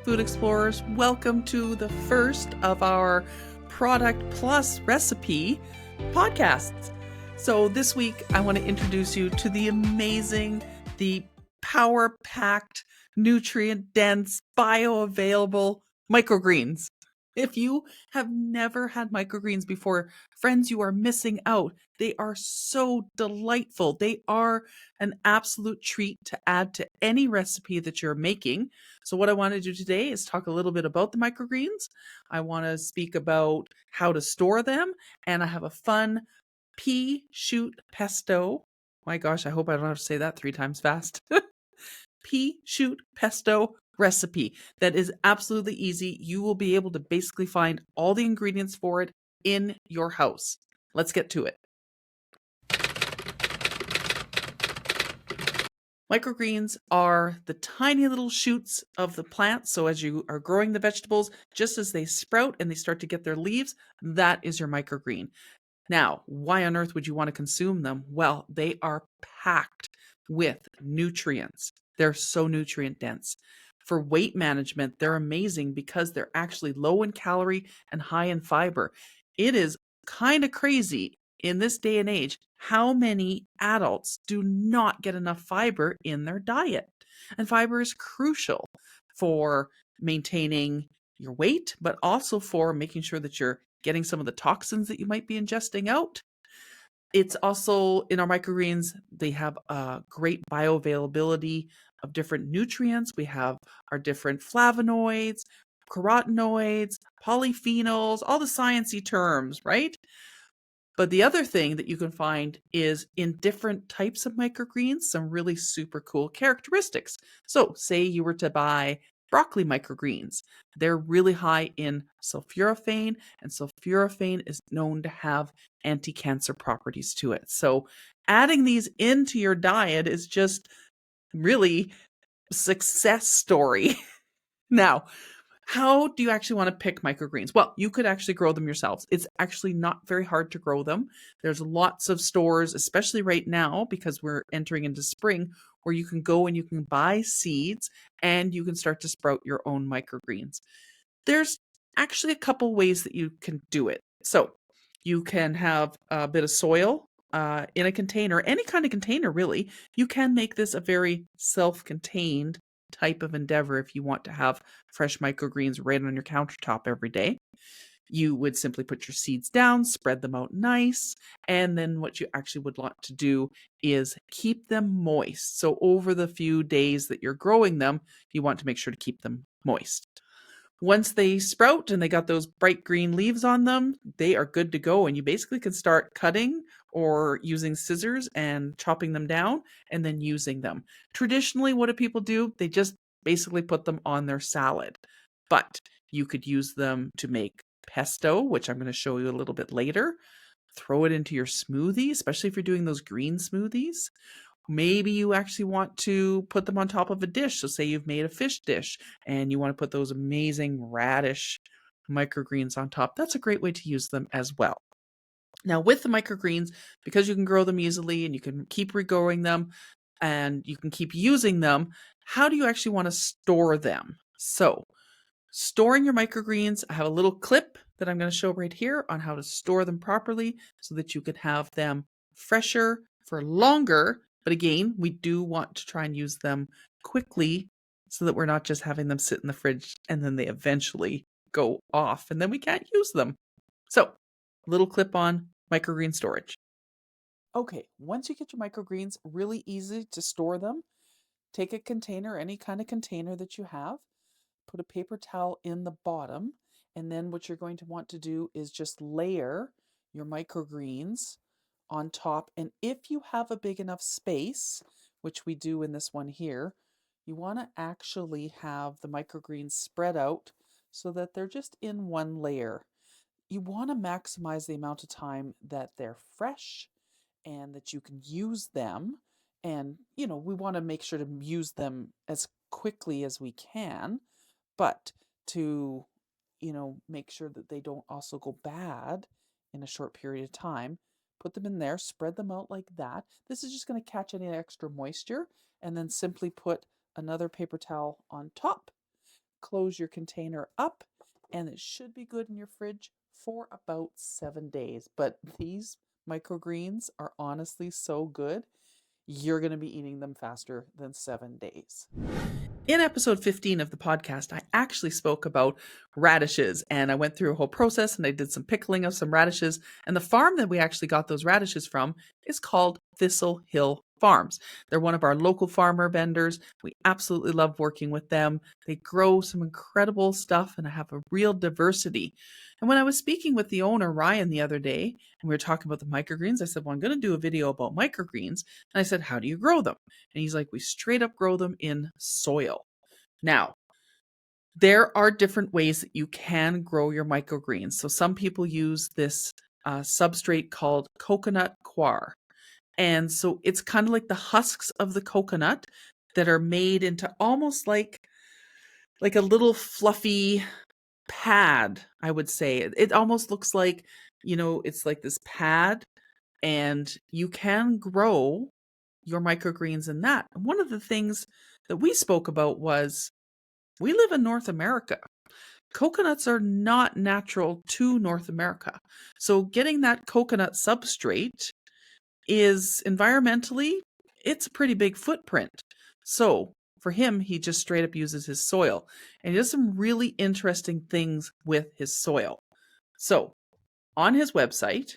Food Explorers. Welcome to the first of our Product Plus Recipe podcasts. So this week, I want to introduce you to the amazing, the power-packed, nutrient-dense, bioavailable microgreens. If you have never had microgreens before, friends, you are missing out. They are so delightful. They are an absolute treat to add to any recipe that you're making. So what I want to do today is talk a little bit about the microgreens. I want to speak about how to store them, and I have a fun pea shoot pesto. My gosh, I hope I don't have to say that 3 times fast. Pea shoot pesto recipe that is absolutely easy. You will be able to basically find all the ingredients for it in your house. Let's get to it. Microgreens are the tiny little shoots of the plant. So as you are growing the vegetables, just as they sprout and they start to get their leaves, that is your microgreen. Now, why on earth would you want to consume them? Well, they are packed with nutrients. They're so nutrient dense. For weight management, they're amazing because they're actually low in calorie and high in fiber. It is kind of crazy in this day and age how many adults do not get enough fiber in their diet. And fiber is crucial for maintaining your weight, but also for making sure that you're getting some of the toxins that you might be ingesting out. It's also in our microgreens, they have a great bioavailability of different nutrients. We have our different flavonoids, carotenoids, polyphenols, all the sciencey terms, right? But the other thing that you can find is in different types of microgreens, some really super cool characteristics. So say you were to buy broccoli microgreens. They're really high in sulforaphane, and sulforaphane is known to have anti-cancer properties to it. So adding these into your diet is just really a success story. Now, how do you actually want to pick microgreens? Well, you could actually grow them yourselves. It's actually not very hard to grow them. There's lots of stores, especially right now because we're entering into spring, where you can go and you can buy seeds and you can start to sprout your own microgreens. There's actually a couple ways that you can do it. So you can have a bit of soil in a container, any kind of container really. You can make this a very self-contained type of endeavor if you want to have fresh microgreens right on your countertop every day. You would simply put your seeds down, spread them out nice, and then what you actually would want to do is keep them moist. So over the few days that you're growing them, you want to make sure to keep them moist. Once they sprout and they got those bright green leaves on them, they are good to go. And you basically can start cutting or using scissors and chopping them down and then using them. Traditionally, what do people do? They just basically put them on their salad. But you could use them to make pesto, which I'm going to show you a little bit later. Throw it into your smoothie, especially if you're doing those green smoothies. Maybe you actually want to put them on top of a dish. So say you've made a fish dish and you want to put those amazing radish microgreens on top. That's a great way to use them as well. Now with the microgreens, because you can grow them easily and you can keep regrowing them and you can keep using them, how do you actually want to store them? So storing your microgreens, I have a little clip that I'm going to show right here on how to store them properly so that you can have them fresher for longer. But again, we do want to try and use them quickly so that we're not just having them sit in the fridge and then they eventually go off and then we can't use them. So, little clip on microgreen storage. Okay, once you get your microgreens, really easy to store them. Take a container, any kind of container that you have, put a paper towel in the bottom, and then what you're going to want to do is just layer your microgreens on top. And if you have a big enough space, which we do in this one here, you want to actually have the microgreens spread out so that they're just in one layer. You want to maximize the amount of time that they're fresh and that you can use them. And, we want to make sure to use them as quickly as we can, but to, make sure that they don't also go bad in a short period of time. Put them in there, spread them out like that. This is just going to catch any extra moisture, and then simply put another paper towel on top. close your container up, and it should be good in your fridge for about 7 days. But these microgreens are honestly so good, you're going to be eating them faster than 7 days. In episode 15 of the podcast, I actually spoke about radishes, and I went through a whole process and I did some pickling of some radishes. And the farm that we actually got those radishes from is called Thistle Hill Farms. They're one of our local farmer vendors. We absolutely love working with them. They grow some incredible stuff and have a real diversity. And when I was speaking with the owner, Ryan, the other day, and we were talking about the microgreens, I said, well, I'm going to do a video about microgreens. And I said, how do you grow them? And he's like, we straight up grow them in soil. Now, there are different ways that you can grow your microgreens. So some people use this substrate called coconut coir. And so it's kind of like the husks of the coconut that are made into almost like a little fluffy pad, I would say. It almost looks like, it's like this pad, and you can grow your microgreens in that. And one of the things that we spoke about was we live in North America. Coconuts are not natural to North America. So getting that coconut substrate is environmentally, it's a pretty big footprint. So for him, he just straight up uses his soil, and he does some really interesting things with his soil. So on his website,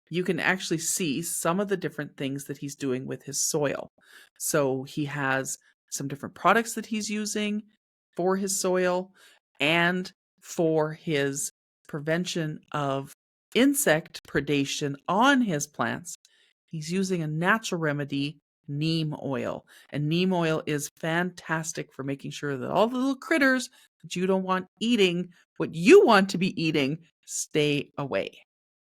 you can actually see some of the different things that he's doing with his soil. So he has some different products that he's using for his soil and for his prevention of insect predation on his plants. He's using a natural remedy, neem oil. And neem oil is fantastic for making sure that all the little critters that you don't want eating what you want to be eating stay away.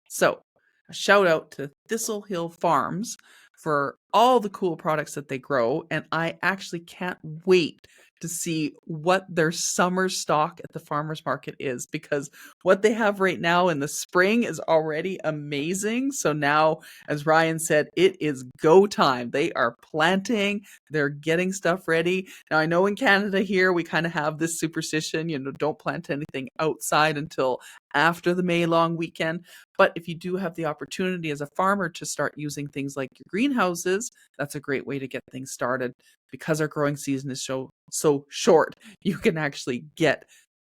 So, a shout out to Thistle Hill Farms for all the cool products that they grow. And I actually can't wait to see what their summer stock at the farmer's market is, because what they have right now in the spring is already amazing. So now, as Ryan said, it is go time. They are planting, they're getting stuff ready. Now, I know in Canada here, we kind of have this superstition, don't plant anything outside until after the May long weekend. But if you do have the opportunity as a farmer to start using things like your greenhouses, that's a great way to get things started. Because our growing season is so short, you can actually get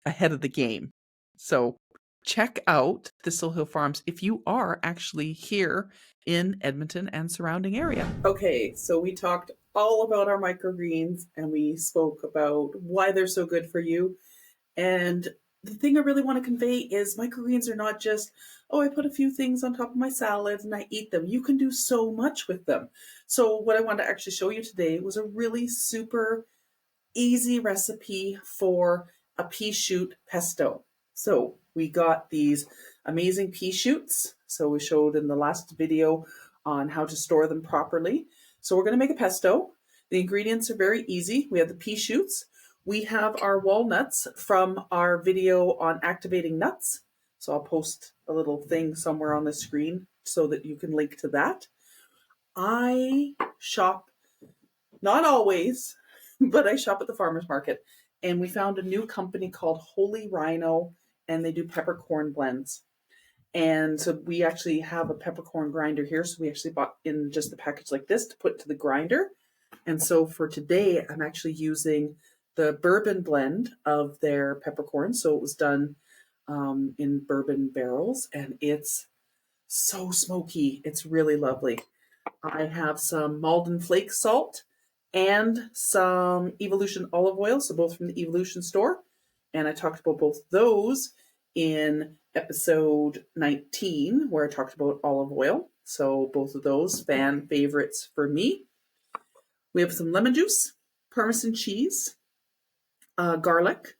ahead of the game. So check out Thistle Hill Farms if you are actually here in Edmonton and surrounding area. Okay, so we talked all about our microgreens, and we spoke about why they're so good for you. And the thing I really want to convey is microgreens are not just, I put a few things on top of my salad and I eat them. You can do so much with them. So what I wanted to actually show you today was a really super easy recipe for a pea shoot pesto. So we got these amazing pea shoots. So we showed in the last video on how to store them properly. So we're going to make a pesto. The ingredients are very easy. We have the pea shoots. We have our walnuts from our video on activating nuts. So I'll post a little thing somewhere on the screen so that you can link to that. I shop, not always, but I shop at the farmer's market. And we found a new company called Holy Rhino, and they do peppercorn blends. And so we actually have a peppercorn grinder here. So we actually bought in just the package like this to put to the grinder. And so for today, I'm actually using the bourbon blend of their peppercorn. So it was done in bourbon barrels, and it's so smoky. It's really lovely. I have some Malden flake salt and some Evolution olive oil, so both from the Evolution store. And I talked about both those in episode 19, where I talked about olive oil. So both of those fan favorites for me. We have some lemon juice, Parmesan cheese, garlic,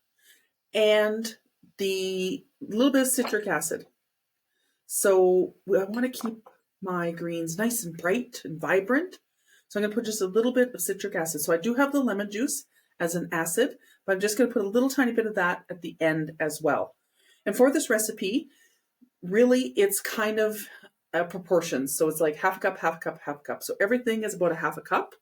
and the little bit of citric acid. So I want to keep my greens nice and bright and vibrant. So I'm going to put just a little bit of citric acid. So I do have the lemon juice as an acid, but I'm just going to put a little tiny bit of that at the end as well. And for this recipe, really it's kind of a proportion. So it's like half a cup, half a cup, half a cup. So everything is about a half a cup.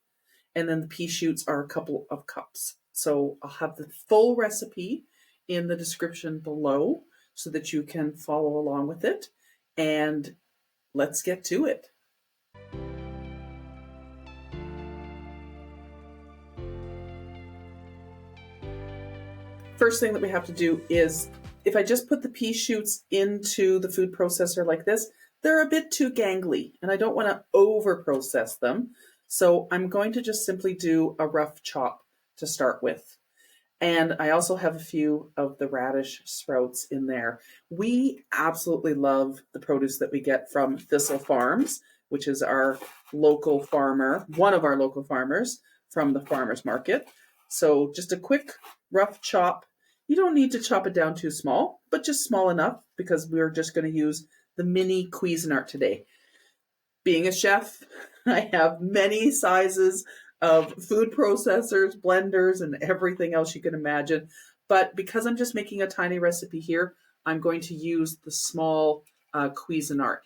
And then the pea shoots are a couple of cups. So I'll have the full recipe in the description below so that you can follow along with it. And let's get to it. First thing that we have to do is, if I just put the pea shoots into the food processor like this, they're a bit too gangly and I don't want to over process them. So I'm going to just simply do a rough chop to start with. And I also have a few of the radish sprouts in there. We absolutely love the produce that we get from Thistle Farms, which is our local farmer, one of our local farmers from the farmer's market. So just a quick rough chop. You don't need to chop it down too small, but just small enough because we're just going to use the mini Cuisinart today. Being a chef, I have many sizes of food processors, blenders, and everything else you can imagine. But because I'm just making a tiny recipe here, I'm going to use the small Cuisinart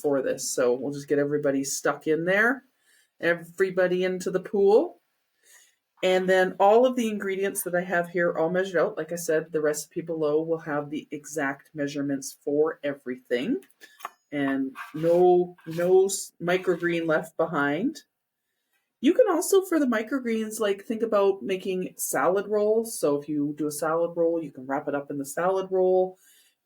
for this. So we'll just get everybody stuck in there, everybody into the pool. And then all of the ingredients that I have here all measured out. Like I said, the recipe below will have the exact measurements for everything. And no microgreen left behind. You can also, for the microgreens, like think about making salad rolls. So if you do a salad roll, you can wrap it up in the salad roll.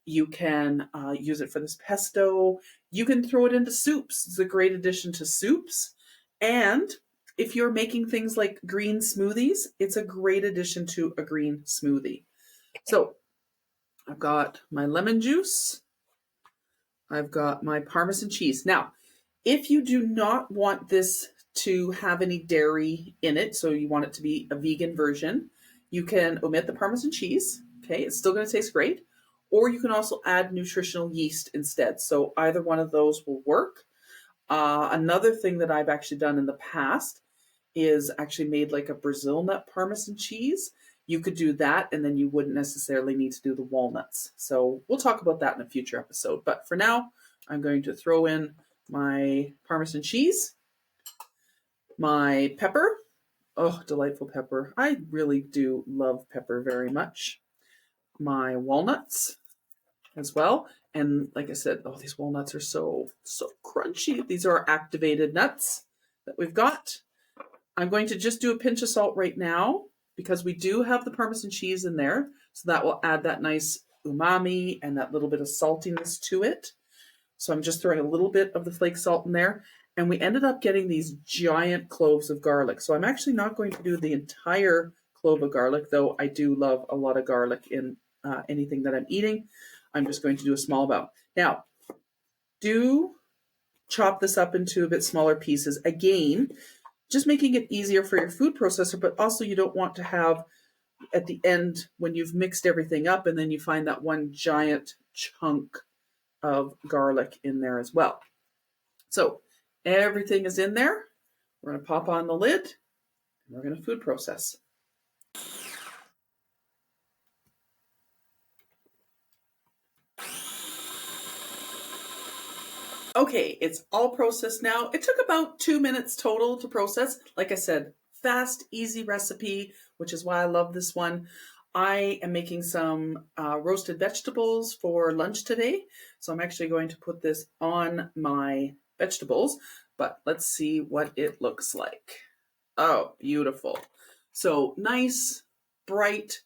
You can use it for this pesto. You can throw it into soups. It's a great addition to soups. And if you're making things like green smoothies, it's a great addition to a green smoothie. So I've got my lemon juice. I've got my Parmesan cheese. Now, if you do not want this to have any dairy in it, so you want it to be a vegan version, you can omit the Parmesan cheese. Okay, it's still going to taste great. Or you can also add nutritional yeast instead. So either one of those will work. Another thing that I've actually done in the past is actually made like a Brazil nut Parmesan cheese. You could do that, and then you wouldn't necessarily need to do the walnuts. So we'll talk about that in a future episode. But for now, I'm going to throw in my Parmesan cheese, my pepper. Oh, delightful pepper. I really do love pepper very much. My walnuts as well. And like I said, oh, these walnuts are so crunchy. These are our activated nuts that we've got. I'm going to just do a pinch of salt right now because we do have the Parmesan cheese in there. So that will add that nice umami and that little bit of saltiness to it. So I'm just throwing a little bit of the flake salt in there. And we ended up getting these giant cloves of garlic. So I'm actually not going to do the entire clove of garlic, though I do love a lot of garlic in anything that I'm eating. I'm just going to do a small amount. Now, do chop this up into a bit smaller pieces. Again, just making it easier for your food processor, but also you don't want to have at the end when you've mixed everything up and then you find that one giant chunk of garlic in there as well. So everything is in there. We're going to pop on the lid and we're going to food process. Okay, it's all processed now. It took about 2 minutes total to process. Like I said, fast, easy recipe, which is why I love this one. I am making some roasted vegetables for lunch today. So I'm actually going to put this on my vegetables, but let's see what it looks like. Oh, beautiful. So nice, bright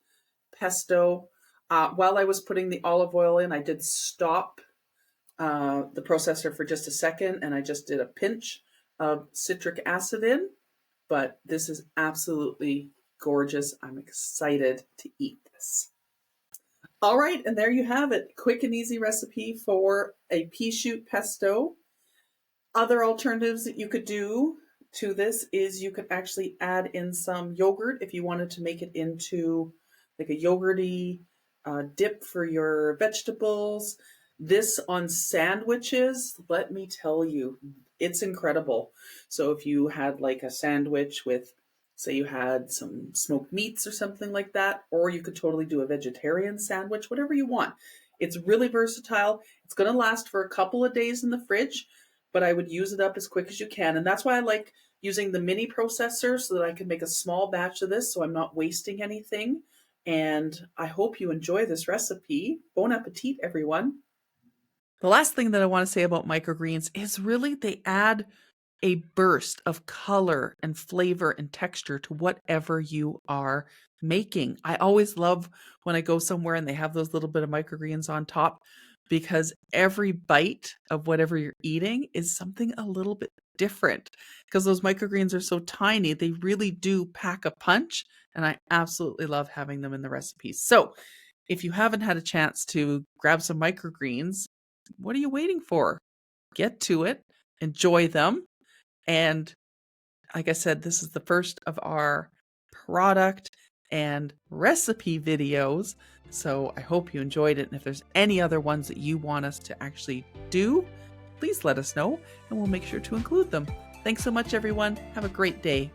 pesto. While I was putting the olive oil in, I did stop the processor for just a second, and I just did a pinch of citric acid in, but this is absolutely gorgeous. I'm excited to eat this. All right, and there you have it. Quick and easy recipe for a pea shoot pesto. Other alternatives that you could do to this is you could actually add in some yogurt if you wanted to make it into like a yogurty dip for your vegetables. This on sandwiches, let me tell you, it's incredible. So if you had like a sandwich with, say you had some smoked meats or something like that, or you could totally do a vegetarian sandwich, whatever you want. It's really versatile. It's going to last for a couple of days in the fridge, but I would use it up as quick as you can. And that's why I like using the mini processor so that I can make a small batch of this so I'm not wasting anything. And I hope you enjoy this recipe. Bon appetit, everyone. The last thing that I want to say about microgreens is really they add a burst of color and flavor and texture to whatever you are making. I always love when I go somewhere and they have those little bit of microgreens on top, because every bite of whatever you're eating is something a little bit different, because those microgreens are so tiny. They really do pack a punch, and I absolutely love having them in the recipes. So if you haven't had a chance to grab some microgreens, what are you waiting for? Get to it, enjoy them. And like I said, this is the first of our product and recipe videos. So I hope you enjoyed it. And if there's any other ones that you want us to actually do, please let us know and we'll make sure to include them. Thanks so much, everyone. Have a great day.